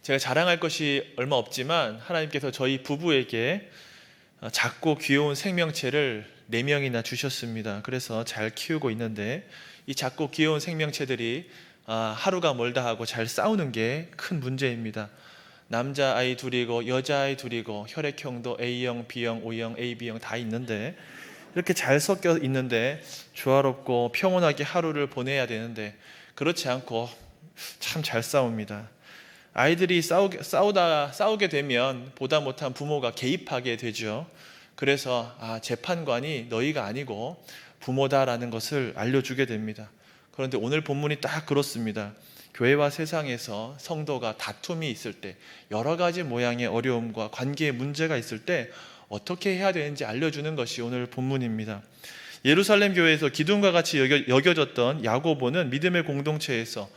제가 자랑할 것이 얼마 없지만 하나님께서 저희 부부에게 작고 귀여운 생명체를 4명이나 주셨습니다. 그래서 잘 키우고 있는데 이 작고 귀여운 생명체들이 하루가 멀다 하고 잘 싸우는 게 큰 문제입니다. 남자아이 둘이고 여자아이 둘이고 혈액형도 A형, B형, O형, AB형 다 있는데 이렇게 잘 섞여 있는데 조화롭고 평온하게 하루를 보내야 되는데 그렇지 않고 참 잘 싸웁니다. 아이들이 싸우게 되면 보다 못한 부모가 개입하게 되죠. 그래서 재판관이 너희가 아니고 부모다라는 것을 알려주게 됩니다. 그런데 오늘 본문이 딱 그렇습니다. 교회와 세상에서 성도가 다툼이 있을 때, 여러 가지 모양의 어려움과 관계의 문제가 있을 때 어떻게 해야 되는지 알려주는 것이 오늘 본문입니다. 예루살렘 교회에서 기둥과 같이 여겨졌던 야고보는 믿음의 공동체에서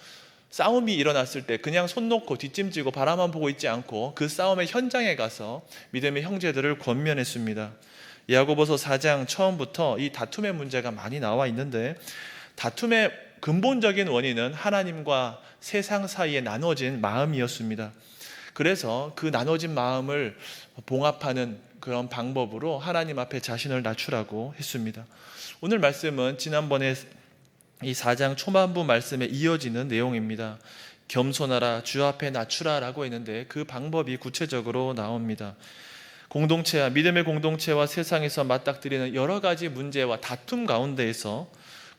싸움이 일어났을 때 그냥 손 놓고 뒷짐지고 바라만 보고 있지 않고 그 싸움의 현장에 가서 믿음의 형제들을 권면했습니다. 야고보서 4장 처음부터 이 다툼의 문제가 많이 나와 있는데, 다툼의 근본적인 원인은 하나님과 세상 사이에 나눠진 마음이었습니다. 그래서 그 나눠진 마음을 봉합하는 그런 방법으로 하나님 앞에 자신을 낮추라고 했습니다. 오늘 말씀은 지난번에 이 4장 초반부 말씀에 이어지는 내용입니다. 겸손하라, 주 앞에 낮추라 라고 했는데 그 방법이 구체적으로 나옵니다. 공동체와 믿음의 공동체와 세상에서 맞닥뜨리는 여러 가지 문제와 다툼 가운데에서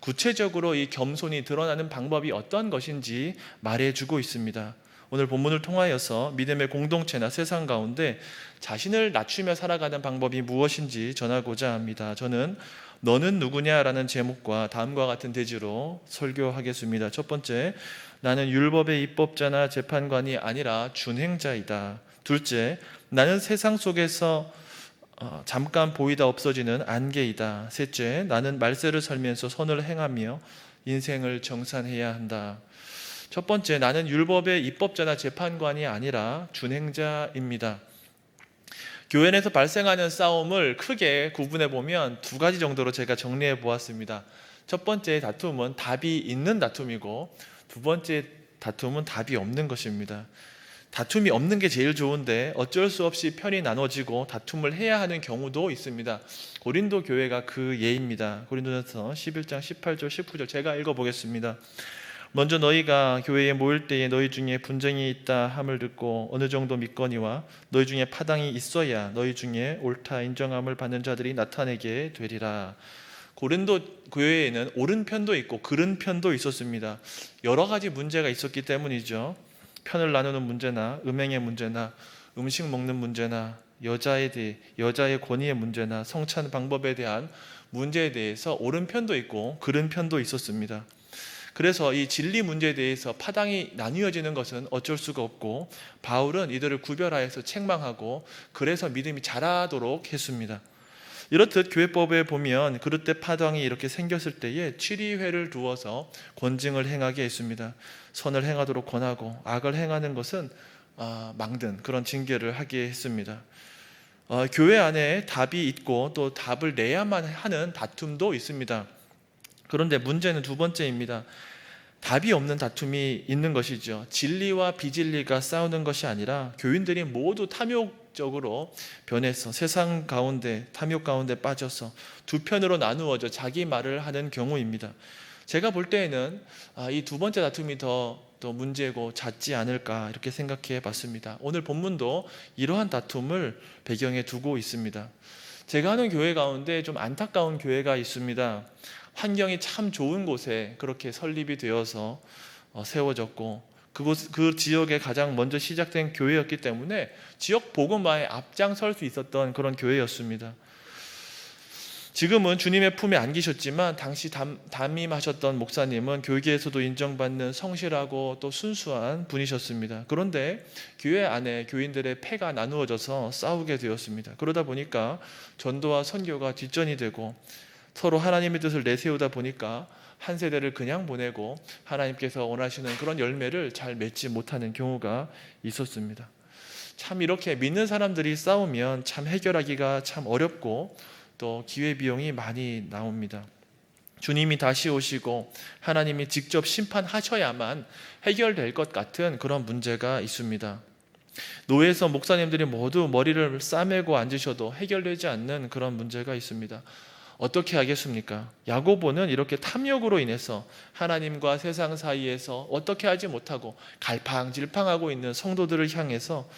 구체적으로 이 겸손이 드러나는 방법이 어떤 것인지 말해주고 있습니다. 오늘 본문을 통하여서 믿음의 공동체나 세상 가운데 자신을 낮추며 살아가는 방법이 무엇인지 전하고자 합니다. 저는 너는 누구냐라는 제목과 다음과 같은 대지로 설교하겠습니다. 첫 번째, 나는 율법의 입법자나 재판관이 아니라 준행자이다. 둘째, 나는 세상 속에서 잠깐 보이다 없어지는 안개이다. 셋째, 나는 말세를 살면서 선을 행하며 인생을 정산해야 한다. 첫 번째, 나는 율법의 입법자나 재판관이 아니라 준행자입니다. 교회 내에서 발생하는 싸움을 크게 구분해 보면 2가지 정도로 제가 정리해 보았습니다. 첫 번째 다툼은 답이 있는 다툼이고, 두 번째 다툼은 답이 없는 것입니다. 다툼이 없는 게 제일 좋은데 어쩔 수 없이 편이 나눠지고 다툼을 해야 하는 경우도 있습니다. 고린도 교회가 그 예입니다. 고린도전서 11장 18절 19절 제가 읽어보겠습니다. 먼저 너희가 교회에 모일 때에 너희 중에 분쟁이 있다 함을 듣고 어느 정도 믿거니와 너희 중에 파당이 있어야 너희 중에 옳다 인정함을 받는 자들이 나타내게 되리라. 고린도 교회에는 옳은 편도 있고 그른 편도 있었습니다. 여러 가지 문제가 있었기 때문이죠. 편을 나누는 문제나 음행의 문제나 음식 먹는 문제나 여자의 권위의 문제나 성찬 방법에 대한 문제에 대해서 옳은 편도 있고 그른 편도 있었습니다. 그래서 이 진리 문제에 대해서 파당이 나뉘어지는 것은 어쩔 수가 없고, 바울은 이들을 구별하여서 책망하고 그래서 믿음이 자라도록 했습니다. 이렇듯 교회법에 보면 그릇된 파당이 이렇게 생겼을 때에 7위회를 두어서 권징을 행하게 했습니다. 선을 행하도록 권하고 악을 행하는 것은 망든 그런 징계를 하게 했습니다. 교회 안에 답이 있고 또 답을 내야만 하는 다툼도 있습니다. 그런데 문제는 2번째입니다. 답이 없는 다툼이 있는 것이죠. 진리와 비진리가 싸우는 것이 아니라 교인들이 모두 탐욕적으로 변해서 세상 가운데 탐욕 가운데 빠져서 두 편으로 나누어져 자기 말을 하는 경우입니다. 제가 볼 때에는 이 2번째 다툼이 더 문제고 잦지 않을까 이렇게 생각해 봤습니다. 오늘 본문도 이러한 다툼을 배경에 두고 있습니다. 제가 하는 교회 가운데 좀 안타까운 교회가 있습니다. 환경이 참 좋은 곳에 그렇게 설립이 되어서 세워졌고 그 지역에 가장 먼저 시작된 교회였기 때문에 지역 복음화에 앞장설 수 있었던 그런 교회였습니다. 지금은 주님의 품에 안기셨지만 당시 담임하셨던 목사님은 교계에서도 인정받는 성실하고 또 순수한 분이셨습니다. 그런데 교회 안에 교인들의 패가 나누어져서 싸우게 되었습니다. 그러다 보니까 전도와 선교가 뒷전이 되고 서로 하나님의 뜻을 내세우다 보니까 한 세대를 그냥 보내고 하나님께서 원하시는 그런 열매를 잘 맺지 못하는 경우가 있었습니다. 참 이렇게 믿는 사람들이 싸우면 참 해결하기가 참 어렵고 또 기회비용이 많이 나옵니다. 주님이 다시 오시고 하나님이 직접 심판하셔야만 해결될 것 같은 그런 문제가 있습니다. 노회에서 목사님들이 모두 머리를 싸매고 앉으셔도 해결되지 않는 그런 문제가 있습니다. 어떻게 하겠습니까? 야고보는 이렇게 탐욕으로 인해서 하나님과 세상 사이에서 어떻게 하지 못하고 갈팡질팡하고 있는 성도들을 향해서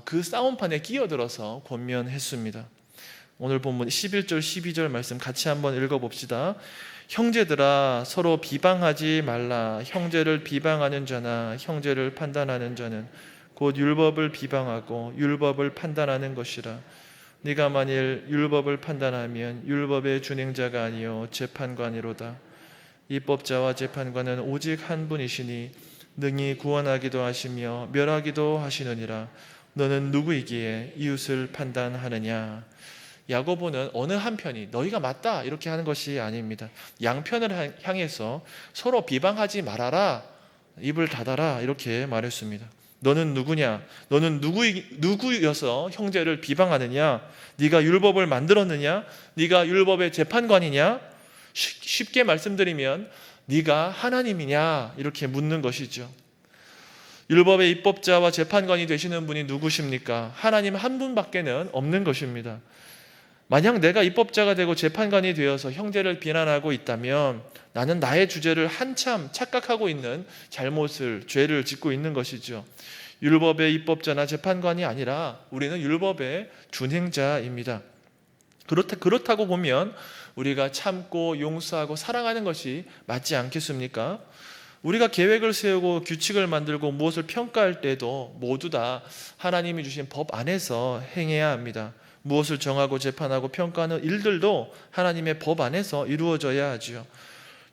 그 싸움판에 끼어들어서 권면했습니다. 오늘 본문 11절 12절 말씀 같이 한번 읽어봅시다. 형제들아 서로 비방하지 말라. 형제를 비방하는 자나 형제를 판단하는 자는 곧 율법을 비방하고 율법을 판단하는 것이라. 네가 만일 율법을 판단하면 율법의 준행자가 아니요 재판관이로다. 입법자와 재판관은 오직 한 분이시니 능히 구원하기도 하시며 멸하기도 하시느니라. 너는 누구이기에 이웃을 판단하느냐. 야고보는 어느 한편이 너희가 맞다 이렇게 하는 것이 아닙니다. 양편을 향해서 서로 비방하지 말아라, 입을 닫아라 이렇게 말했습니다. 너는 누구냐? 너는 누구여서 형제를 비방하느냐? 네가 율법을 만들었느냐? 네가 율법의 재판관이냐? 쉽게 말씀드리면 네가 하나님이냐? 이렇게 묻는 것이죠. 율법의 입법자와 재판관이 되시는 분이 누구십니까? 하나님 한 분밖에는 없는 것입니다. 만약 내가 입법자가 되고 재판관이 되어서 형제를 비난하고 있다면 나는 나의 주제를 한참 착각하고 있는 죄를 짓고 있는 것이죠. 율법의 입법자나 재판관이 아니라 우리는 율법의 준행자입니다. 그렇다고 보면 우리가 참고 용서하고 사랑하는 것이 맞지 않겠습니까? 우리가 계획을 세우고 규칙을 만들고 무엇을 평가할 때도 모두 다 하나님이 주신 법 안에서 행해야 합니다. 무엇을 정하고 재판하고 평가하는 일들도 하나님의 법 안에서 이루어져야 하지요.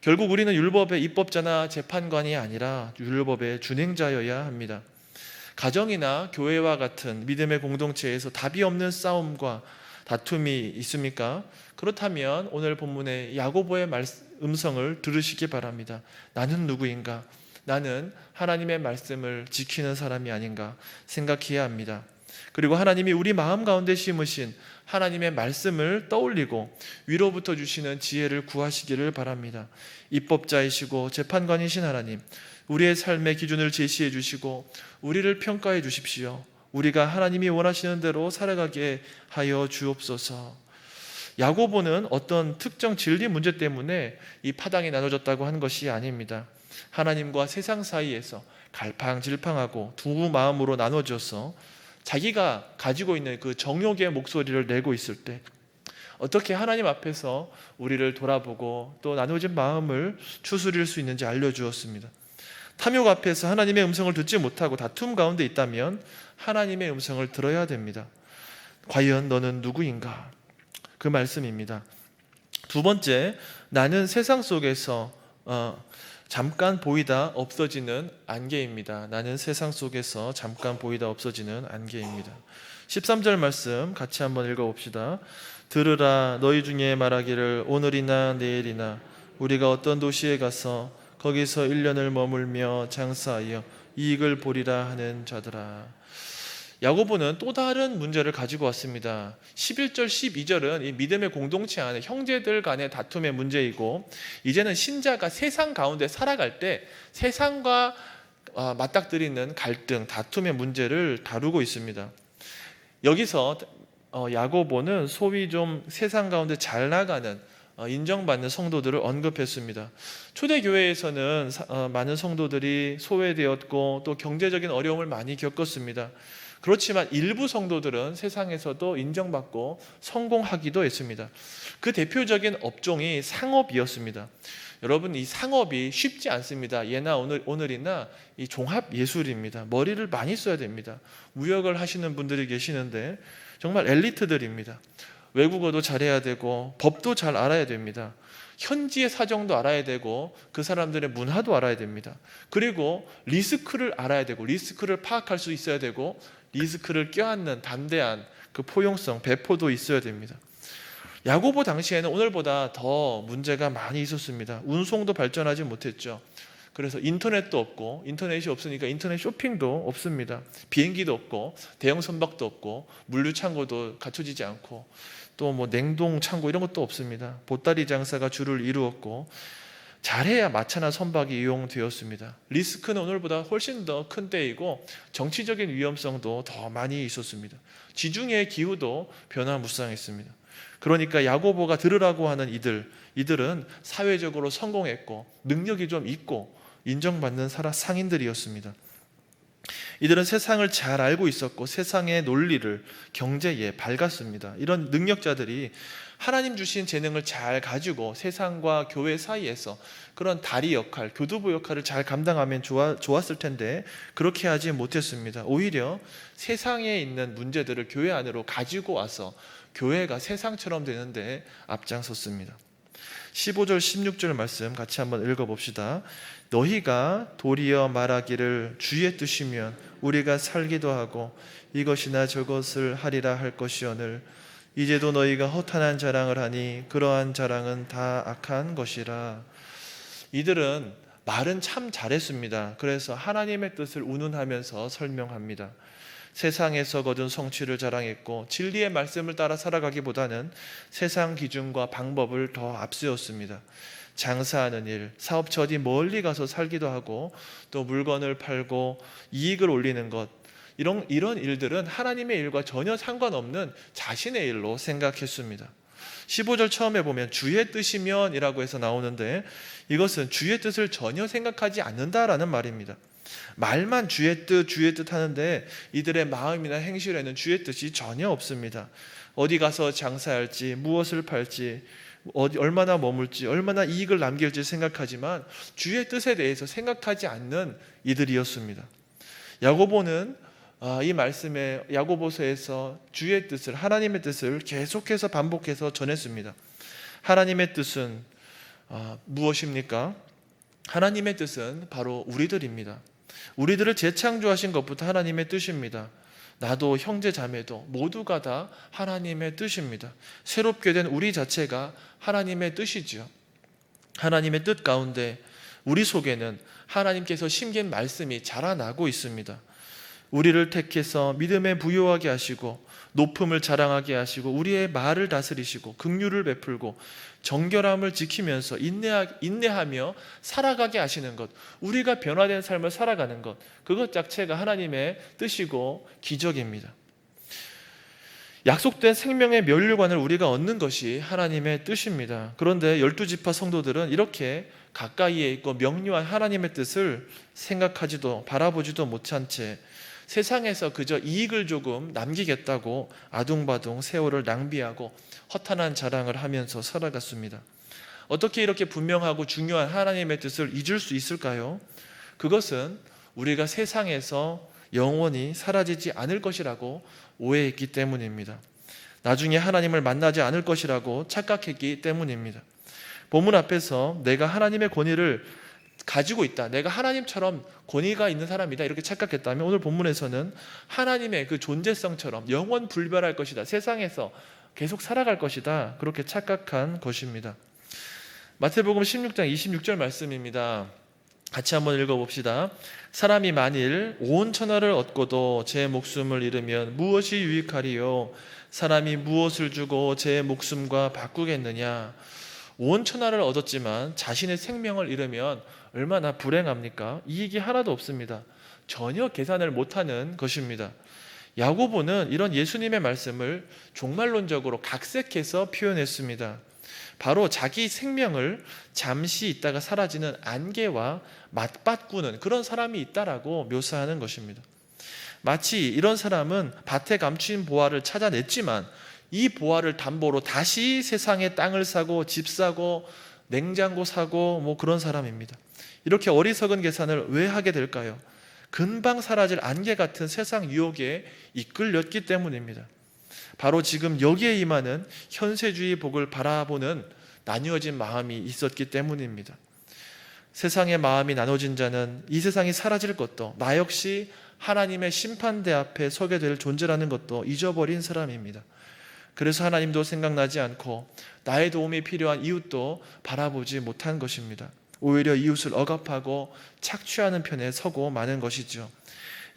결국 우리는 율법의 입법자나 재판관이 아니라 율법의 준행자여야 합니다. 가정이나 교회와 같은 믿음의 공동체에서 답이 없는 싸움과 다툼이 있습니까? 그렇다면 오늘 본문의 야고보의 음성을 들으시기 바랍니다. 나는 누구인가? 나는 하나님의 말씀을 지키는 사람이 아닌가 생각해야 합니다. 그리고 하나님이 우리 마음 가운데 심으신 하나님의 말씀을 떠올리고 위로부터 주시는 지혜를 구하시기를 바랍니다. 입법자이시고 재판관이신 하나님, 우리의 삶의 기준을 제시해 주시고 우리를 평가해 주십시오. 우리가 하나님이 원하시는 대로 살아가게 하여 주옵소서. 야고보는 어떤 특정 진리 문제 때문에 이 파당이 나눠졌다고 하는 것이 아닙니다. 하나님과 세상 사이에서 갈팡질팡하고 두 마음으로 나눠져서 자기가 가지고 있는 그 정욕의 목소리를 내고 있을 때 어떻게 하나님 앞에서 우리를 돌아보고 또 나눠진 마음을 추스릴 수 있는지 알려주었습니다. 탐욕 앞에서 하나님의 음성을 듣지 못하고 다툼 가운데 있다면 하나님의 음성을 들어야 됩니다. 과연 너는 누구인가? 그 말씀입니다. 두 번째, 나는 세상 속에서 잠깐 보이다 없어지는 안개입니다. 나는 세상 속에서 잠깐 보이다 없어지는 안개입니다. 13절 말씀 같이 한번 읽어봅시다. 들으라, 너희 중에 말하기를 오늘이나 내일이나 우리가 어떤 도시에 가서 거기서 1년을 머물며 장사하여 이익을 보리라 하는 자들아. 야고보는 또 다른 문제를 가지고 왔습니다. 11절 12절은 이 믿음의 공동체 안에 형제들 간의 다툼의 문제이고, 이제는 신자가 세상 가운데 살아갈 때 세상과 맞닥뜨리는 갈등, 다툼의 문제를 다루고 있습니다. 여기서 야고보는 소위 좀 세상 가운데 잘 나가는 인정받는 성도들을 언급했습니다. 초대교회에서는 많은 성도들이 소외되었고 또 경제적인 어려움을 많이 겪었습니다. 그렇지만 일부 성도들은 세상에서도 인정받고 성공하기도 했습니다. 그 대표적인 업종이 상업이었습니다. 여러분, 이 상업이 쉽지 않습니다. 예나 오늘이나 이 종합 예술입니다. 머리를 많이 써야 됩니다. 무역을 하시는 분들이 계시는데 정말 엘리트들입니다. 외국어도 잘해야 되고 법도 잘 알아야 됩니다. 현지의 사정도 알아야 되고 그 사람들의 문화도 알아야 됩니다. 그리고 리스크를 알아야 되고 리스크를 파악할 수 있어야 되고 리스크를 껴안는 담대한 그 포용성, 배포도 있어야 됩니다. 야고보 당시에는 오늘보다 더 문제가 많이 있었습니다. 운송도 발전하지 못했죠. 그래서 인터넷도 없고, 인터넷이 없으니까 인터넷 쇼핑도 없습니다. 비행기도 없고, 대형 선박도 없고, 물류 창고도 갖춰지지 않고, 또 뭐 냉동 창고 이런 것도 없습니다. 보따리 장사가 주를 이루었고, 잘해야 마차나 선박이 이용되었습니다. 리스크는 오늘보다 훨씬 더 큰 때이고 정치적인 위험성도 더 많이 있었습니다. 지중해의 기후도 변화무쌍했습니다. 그러니까 야고보가 들으라고 하는 이들은 사회적으로 성공했고 능력이 좀 있고 인정받는 상인들이었습니다. 이들은 세상을 잘 알고 있었고 세상의 논리를, 경제에 밝았습니다. 이런 능력자들이 하나님 주신 재능을 잘 가지고 세상과 교회 사이에서 그런 다리 역할, 교두보 역할을 잘 감당하면 좋았을 텐데 그렇게 하지 못했습니다. 오히려 세상에 있는 문제들을 교회 안으로 가지고 와서 교회가 세상처럼 되는데 앞장섰습니다. 15절 16절 말씀 같이 한번 읽어봅시다. 너희가 도리어 말하기를 주의 뜻이면 우리가 살기도 하고 이것이나 저것을 하리라 할 것이오늘 이제도 너희가 허탄한 자랑을 하니 그러한 자랑은 다 악한 것이라. 이들은 말은 참 잘했습니다. 그래서 하나님의 뜻을 운운하면서 설명합니다. 세상에서 거둔 성취를 자랑했고 진리의 말씀을 따라 살아가기보다는 세상 기준과 방법을 더 앞세웠습니다. 장사하는 일, 사업처 어디 멀리 가서 살기도 하고 또 물건을 팔고 이익을 올리는 것, 이런 일들은 하나님의 일과 전혀 상관없는 자신의 일로 생각했습니다. 15절 처음에 보면 주의 뜻이면 이라고 해서 나오는데 이것은 주의 뜻을 전혀 생각하지 않는다라는 말입니다. 말만 주의 뜻 하는데 이들의 마음이나 행실에는 주의 뜻이 전혀 없습니다. 어디 가서 장사할지, 무엇을 팔지, 얼마나 머물지, 얼마나 이익을 남길지 생각하지만 주의 뜻에 대해서 생각하지 않는 이들이었습니다. 야고보는 이 말씀에 야고보서에서 주의 뜻을, 하나님의 뜻을 계속해서 반복해서 전했습니다. 하나님의 뜻은 무엇입니까? 하나님의 뜻은 바로 우리들입니다. 우리들을 재창조하신 것부터 하나님의 뜻입니다. 나도 형제 자매도 모두가 다 하나님의 뜻입니다. 새롭게 된 우리 자체가 하나님의 뜻이지요. 하나님의 뜻 가운데 우리 속에는 하나님께서 심긴 말씀이 자라나고 있습니다. 우리를 택해서 믿음에 부요하게 하시고 높음을 자랑하게 하시고 우리의 말을 다스리시고 긍휼을 베풀고 정결함을 지키면서 인내하며 살아가게 하시는 것, 우리가 변화된 삶을 살아가는 것, 그것 자체가 하나님의 뜻이고 기적입니다. 약속된 생명의 면류관을 우리가 얻는 것이 하나님의 뜻입니다. 그런데 12지파 성도들은 이렇게 가까이에 있고 명료한 하나님의 뜻을 생각하지도 바라보지도 못한 채 세상에서 그저 이익을 조금 남기겠다고 아둥바둥 세월을 낭비하고 허탄한 자랑을 하면서 살아갔습니다. 어떻게 이렇게 분명하고 중요한 하나님의 뜻을 잊을 수 있을까요? 그것은 우리가 세상에서 영원히 사라지지 않을 것이라고 오해했기 때문입니다. 나중에 하나님을 만나지 않을 것이라고 착각했기 때문입니다. 본문 앞에서 내가 하나님의 권위를 가지고 있다, 내가 하나님처럼 권위가 있는 사람이다 이렇게 착각했다면 오늘 본문에서는 하나님의 그 존재성처럼 영원 불변할 것이다, 세상에서 계속 살아갈 것이다 그렇게 착각한 것입니다. 마태복음 16장 26절 말씀입니다. 같이 한번 읽어봅시다. 사람이 만일 온 천하를 얻고도 제 목숨을 잃으면 무엇이 유익하리요? 사람이 무엇을 주고 제 목숨과 바꾸겠느냐? 온 천하를 얻었지만 자신의 생명을 잃으면 얼마나 불행합니까? 이익이 하나도 없습니다. 전혀 계산을 못하는 것입니다. 야고보는 이런 예수님의 말씀을 종말론적으로 각색해서 표현했습니다. 바로 자기 생명을 잠시 있다가 사라지는 안개와 맞바꾸는 그런 사람이 있다라고 묘사하는 것입니다. 마치 이런 사람은 밭에 감춘 보화를 찾아냈지만 이 보화를 담보로 다시 세상에 땅을 사고 집 사고 냉장고 사고 그런 사람입니다. 이렇게 어리석은 계산을 왜 하게 될까요? 금방 사라질 안개 같은 세상 유혹에 이끌렸기 때문입니다. 바로 지금 여기에 임하는 현세주의 복을 바라보는 나뉘어진 마음이 있었기 때문입니다. 세상의 마음이 나눠진 자는 이 세상이 사라질 것도, 나 역시 하나님의 심판대 앞에 서게 될 존재라는 것도 잊어버린 사람입니다. 그래서 하나님도 생각나지 않고 나의 도움이 필요한 이웃도 바라보지 못한 것입니다. 오히려 이웃을 억압하고 착취하는 편에 서고 마는 것이죠.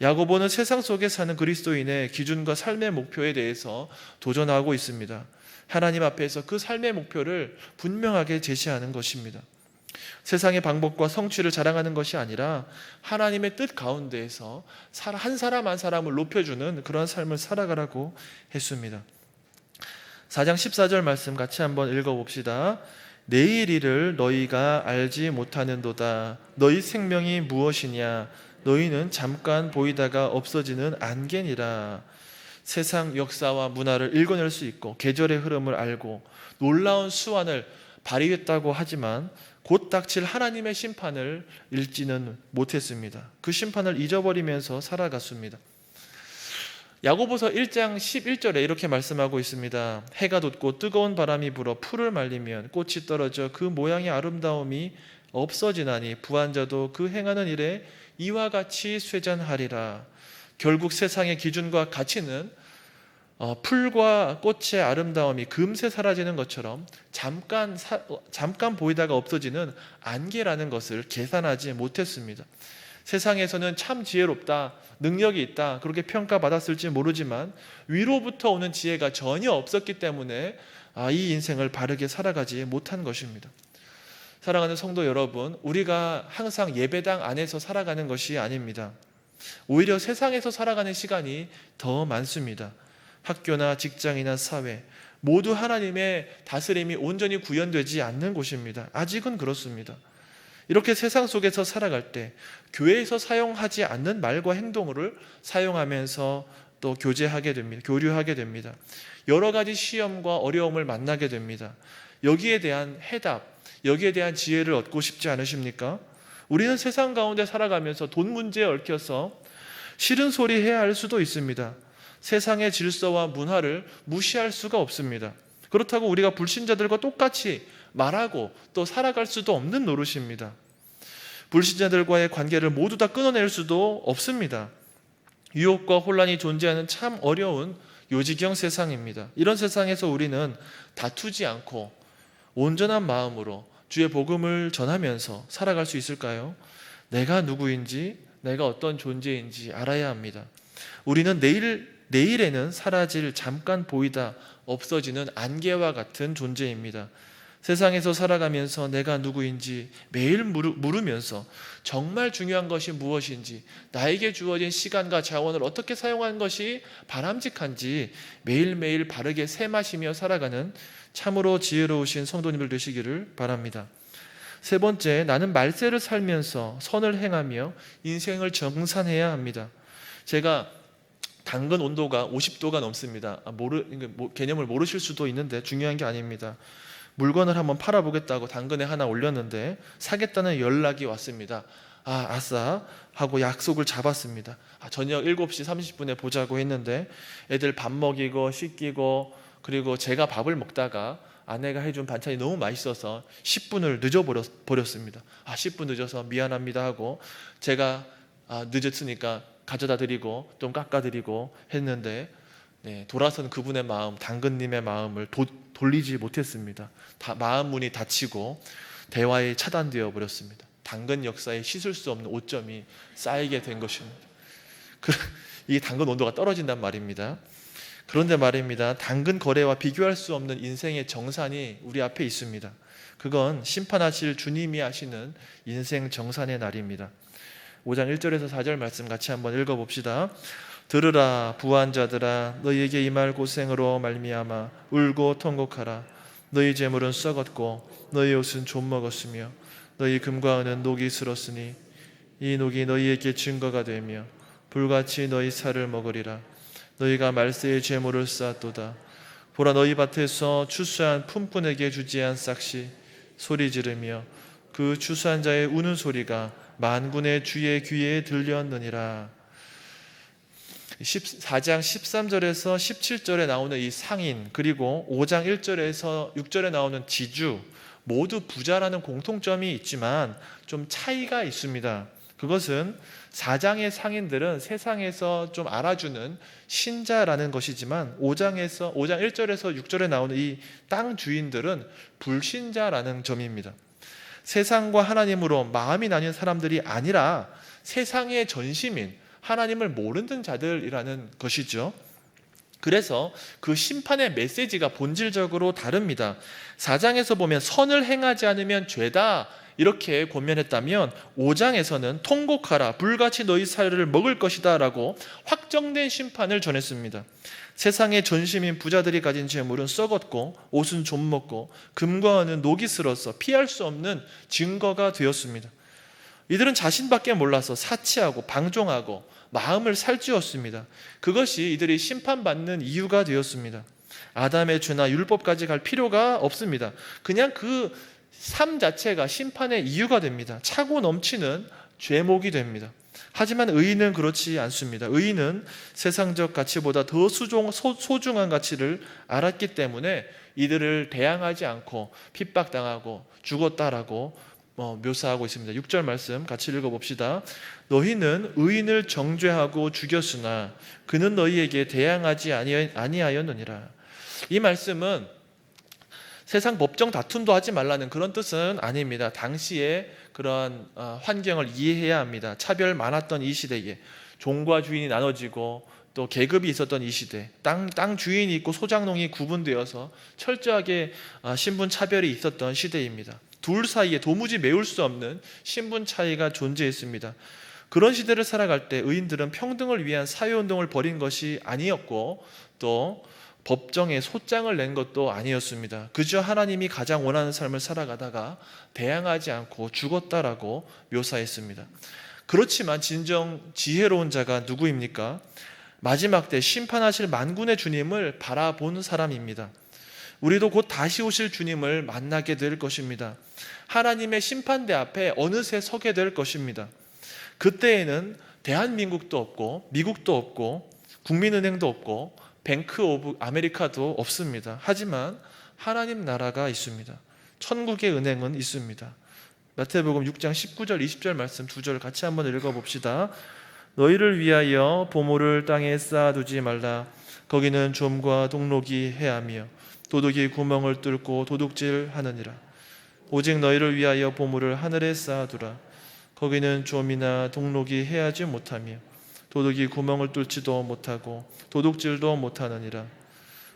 야고보는 세상 속에 사는 그리스도인의 기준과 삶의 목표에 대해서 도전하고 있습니다. 하나님 앞에서 그 삶의 목표를 분명하게 제시하는 것입니다. 세상의 방법과 성취를 자랑하는 것이 아니라 하나님의 뜻 가운데에서 한 사람 한 사람을 높여주는 그런 삶을 살아가라고 했습니다. 4장 14절 말씀 같이 한번 읽어봅시다. 내일 일을 너희가 알지 못하는도다. 너희 생명이 무엇이냐? 너희는 잠깐 보이다가 없어지는 안개니라. 세상 역사와 문화를 읽어낼 수 있고 계절의 흐름을 알고 놀라운 수완을 발휘했다고 하지만 곧 닥칠 하나님의 심판을 읽지는 못했습니다. 그 심판을 잊어버리면서 살아갔습니다. 야고보서 1장 11절에 이렇게 말씀하고 있습니다. 해가 돋고 뜨거운 바람이 불어 풀을 말리면 꽃이 떨어져 그 모양의 아름다움이 없어지나니 부한자도 그 행하는 일에 이와 같이 쇠잔하리라. 결국 세상의 기준과 가치는 풀과 꽃의 아름다움이 금세 사라지는 것처럼 잠깐 보이다가 없어지는 안개라는 것을 계산하지 못했습니다. 세상에서는 참 지혜롭다, 능력이 있다 그렇게 평가받았을지 모르지만 위로부터 오는 지혜가 전혀 없었기 때문에 이 인생을 바르게 살아가지 못한 것입니다. 사랑하는 성도 여러분, 우리가 항상 예배당 안에서 살아가는 것이 아닙니다. 오히려 세상에서 살아가는 시간이 더 많습니다. 학교나 직장이나 사회 모두 하나님의 다스림이 온전히 구현되지 않는 곳입니다. 아직은 그렇습니다. 이렇게 세상 속에서 살아갈 때 교회에서 사용하지 않는 말과 행동을 사용하면서 또 교제하게 됩니다. 교류하게 됩니다. 여러 가지 시험과 어려움을 만나게 됩니다. 여기에 대한 해답, 여기에 대한 지혜를 얻고 싶지 않으십니까? 우리는 세상 가운데 살아가면서 돈 문제에 얽혀서 싫은 소리 해야 할 수도 있습니다. 세상의 질서와 문화를 무시할 수가 없습니다. 그렇다고 우리가 불신자들과 똑같이 말하고 또 살아갈 수도 없는 노릇입니다. 불신자들과의 관계를 모두 다 끊어낼 수도 없습니다. 유혹과 혼란이 존재하는 참 어려운 요지경 세상입니다. 이런 세상에서 우리는 다투지 않고 온전한 마음으로 주의 복음을 전하면서 살아갈 수 있을까요? 내가 누구인지, 내가 어떤 존재인지 알아야 합니다. 우리는 내일에는 사라질 잠깐 보이다 없어지는 안개와 같은 존재입니다. 세상에서 살아가면서 내가 누구인지 매일 물으면서 정말 중요한 것이 무엇인지, 나에게 주어진 시간과 자원을 어떻게 사용하는 것이 바람직한지 매일매일 바르게 셈하시며 살아가는 참으로 지혜로우신 성도님들 되시기를 바랍니다. 세 번째, 나는 말세를 살면서 선을 행하며 인생을 정산해야 합니다. 제가 당근 온도가 50도가 넘습니다. 개념을 모르실 수도 있는데 중요한 게 아닙니다. 물건을 한번 팔아보겠다고 당근에 하나 올렸는데 사겠다는 연락이 왔습니다. 아싸 하고 약속을 잡았습니다. 저녁 7시 30분에 보자고 했는데 애들 밥 먹이고 씻기고 그리고 제가 밥을 먹다가 아내가 해준 반찬이 너무 맛있어서 10분을 늦어버렸습니다. 10분 늦어서 미안합니다 하고 제가 늦었으니까 가져다 드리고 좀 깎아드리고 했는데 돌아선 그분의 마음, 당근님의 마음을 돌리지 못했습니다. 마음 문이 닫히고 대화에 차단되어 버렸습니다. 당근 역사에 씻을 수 없는 오점이 쌓이게 된 것입니다. 이게 당근 온도가 떨어진단 말입니다. 그런데 말입니다, 당근 거래와 비교할 수 없는 인생의 정산이 우리 앞에 있습니다. 그건 심판하실 주님이 하시는 인생 정산의 날입니다. 5장 1절에서 4절 말씀 같이 한번 읽어봅시다. 들으라 부한 자들아, 너희에게 임할 고생으로 말미암아 울고 통곡하라. 너희 재물은 썩었고 너희 옷은 좀 먹었으며 너희 금과 은은 녹이 슬었으니 이 녹이 너희에게 증거가 되며 불같이 너희 살을 먹으리라. 너희가 말세의 재물을 쌓았도다. 보라, 너희 밭에서 추수한 품꾼에게 주지한 싹시 소리 지르며 그 추수한 자의 우는 소리가 만군의 주의 귀에 들렸느니라. 4장 13절에서 17절에 나오는 이 상인, 그리고 5장 1절에서 6절에 나오는 지주, 모두 부자라는 공통점이 있지만 좀 차이가 있습니다. 그것은 4장의 상인들은 세상에서 좀 알아주는 신자라는 것이지만 5장 1절에서 6절에 나오는 이 땅 주인들은 불신자라는 점입니다. 세상과 하나님으로 마음이 나뉜 사람들이 아니라 세상의 전시민, 하나님을 모르는 자들이라는 것이죠. 그래서 그 심판의 메시지가 본질적으로 다릅니다. 4장에서 보면 선을 행하지 않으면 죄다 이렇게 권면했다면 5장에서는 통곡하라, 불같이 너희 살을 먹을 것이다 라고 확정된 심판을 전했습니다. 세상의 전심인 부자들이 가진 재물은 썩었고 옷은 좀먹고 금과 은은 녹이 슬어서 피할 수 없는 증거가 되었습니다. 이들은 자신밖에 몰라서 사치하고 방종하고 마음을 살찌웠습니다. 그것이 이들이 심판받는 이유가 되었습니다. 아담의 죄나 율법까지 갈 필요가 없습니다. 그냥 그 삶 자체가 심판의 이유가 됩니다. 차고 넘치는 죄목이 됩니다. 하지만 의인은 그렇지 않습니다. 의인은 세상적 가치보다 더 소중한 가치를 알았기 때문에 이들을 대항하지 않고 핍박당하고 죽었다라고 묘사하고 있습니다. 6절 말씀 같이 읽어봅시다. 너희는 의인을 정죄하고 죽였으나 그는 너희에게 대항하지 아니하였느니라. 이 말씀은 세상 법정 다툼도 하지 말라는 그런 뜻은 아닙니다. 당시에 그런 환경을 이해해야 합니다. 차별 많았던 이 시대에 종과 주인이 나눠지고 또 계급이 있었던 이 시대, 땅 주인이 있고 소장농이 구분되어서 철저하게 신분 차별이 있었던 시대입니다. 둘 사이에 도무지 메울 수 없는 신분 차이가 존재했습니다. 그런 시대를 살아갈 때 의인들은 평등을 위한 사회운동을 벌인 것이 아니었고 또 법정에 소장을 낸 것도 아니었습니다. 그저 하나님이 가장 원하는 삶을 살아가다가 대항하지 않고 죽었다라고 묘사했습니다. 그렇지만 진정 지혜로운 자가 누구입니까? 마지막 때 심판하실 만군의 주님을 바라보는 사람입니다. 우리도 곧 다시 오실 주님을 만나게 될 것입니다. 하나님의 심판대 앞에 어느새 서게 될 것입니다. 그때에는 대한민국도 없고 미국도 없고 국민은행도 없고 뱅크 오브 아메리카도 없습니다. 하지만 하나님 나라가 있습니다. 천국의 은행은 있습니다. 마태복음 6장 19절 20절 말씀 2절 같이 한번 읽어봅시다. 너희를 위하여 보물을 땅에 쌓아두지 말라. 거기는 좀과 동록이 해하며 도둑이 구멍을 뚫고 도둑질하느니라. 오직 너희를 위하여 보물을 하늘에 쌓아두라. 거기는 좀이나 동록이 해하지 못하며 도둑이 구멍을 뚫지도 못하고 도둑질도 못하느니라.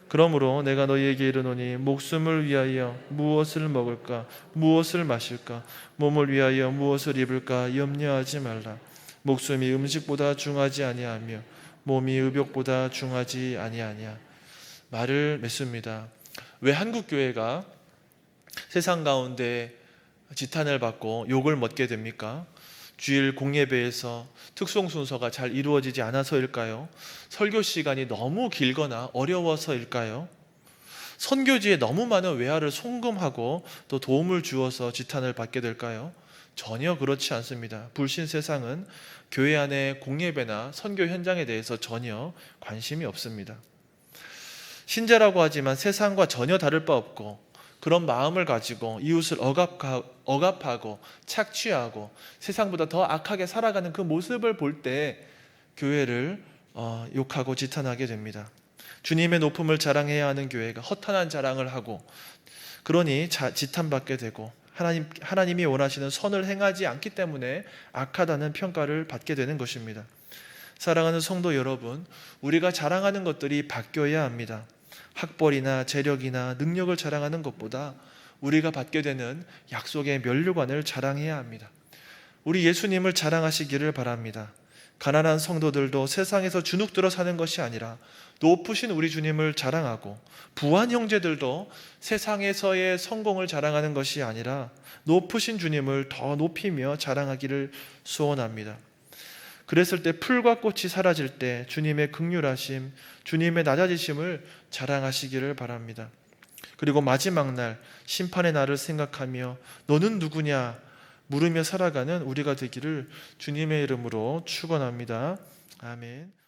그러므로 내가 너희에게 이르노니 목숨을 위하여 무엇을 먹을까 무엇을 마실까 몸을 위하여 무엇을 입을까 염려하지 말라. 목숨이 음식보다 중하지 아니하며 몸이 의복보다 중하지 아니하냐. 말을 맺습니다. 왜 한국 교회가 세상 가운데 지탄을 받고 욕을 먹게 됩니까? 주일 공예배에서 특송 순서가 잘 이루어지지 않아서일까요? 설교 시간이 너무 길거나 어려워서일까요? 선교지에 너무 많은 외화를 송금하고 또 도움을 주어서 지탄을 받게 될까요? 전혀 그렇지 않습니다. 불신 세상은 교회 안의 공예배나 선교 현장에 대해서 전혀 관심이 없습니다. 신자라고 하지만 세상과 전혀 다를 바 없고 그런 마음을 가지고 이웃을 억압하고 착취하고 세상보다 더 악하게 살아가는 그 모습을 볼 때 교회를 욕하고 지탄하게 됩니다. 주님의 높음을 자랑해야 하는 교회가 허탄한 자랑을 하고 그러니 지탄받게 되고 하나님이 원하시는 선을 행하지 않기 때문에 악하다는 평가를 받게 되는 것입니다. 사랑하는 성도 여러분, 우리가 자랑하는 것들이 바뀌어야 합니다. 학벌이나 재력이나 능력을 자랑하는 것보다 우리가 받게 되는 약속의 면류관을 자랑해야 합니다. 우리 예수님을 자랑하시기를 바랍니다. 가난한 성도들도 세상에서 주눅들어 사는 것이 아니라 높으신 우리 주님을 자랑하고 부한 형제들도 세상에서의 성공을 자랑하는 것이 아니라 높으신 주님을 더 높이며 자랑하기를 소원합니다. 그랬을 때 풀과 꽃이 사라질 때 주님의 긍휼하심, 주님의 낮아지심을 자랑하시기를 바랍니다. 그리고 마지막 날 심판의 날을 생각하며 너는 누구냐 물으며 살아가는 우리가 되기를 주님의 이름으로 축원합니다. 아멘.